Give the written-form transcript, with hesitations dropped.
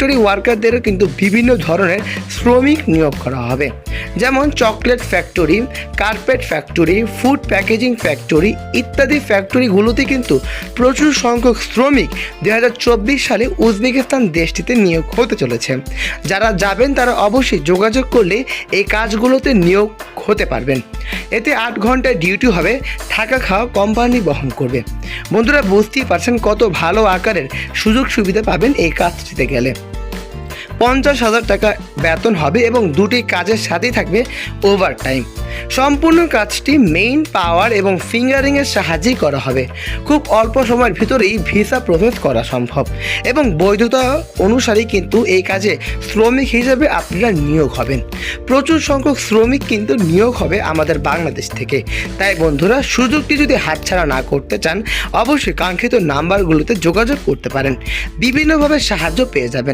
Factory ওয়ার্কারদেরও কিন্তু বিভিন্ন ধরনের শ্রমিক নিয়োগ করা হবে, যেমন chocolate factory, carpet factory, food packaging factory ইত্যাদি ফ্যাক্টরিগুলোতে কিন্তু প্রচুর সংখ্যক শ্রমিক 2024 সালে উজবেকিস্তান দেশটিতে নিয়োগ হতে চলেছে। যারা যাবেন তারা অবশ্যই যোগাযোগ করলে এই কাজগুলোতে নিয়োগ হতে পারবেন। এতে 8 ঘন্টা ডিউটি হবে, থাকা খাওয়া কোম্পানি বহন করবে। বন্ধুরা, বুঝতেই পারছেন কত ভালো আকারের সুযোগ সুবিধা পাবেন এই কাজটিতে গেলে। 50,000 টাকা বেতন হবে এবং দুটি কাজের সাথেই থাকবে ওভারটাইম। সম্পূর্ণ কাজটি মেইন পাওয়ার এবং ফিঙ্গারিংয়ের সাহায্যেই করা হবে। খুব অল্প সময়ের ভিতরেই ভিসা প্রসেস করা সম্ভব এবং বৈধতা অনুসারেই কিন্তু এই কাজে শ্রমিক হিসেবে আপনারা নিয়োগ হবেন। প্রচুর সংখ্যক শ্রমিক কিন্তু নিয়োগ হবে আমাদের বাংলাদেশ থেকে। তাই বন্ধুরা, সুযোগটি যদি হাতছাড়া না করতে চান অবশ্যই কাঙ্ক্ষিত নাম্বারগুলোতে যোগাযোগ করতে পারেন, বিভিন্নভাবে সাহায্য পেয়ে যাবেন।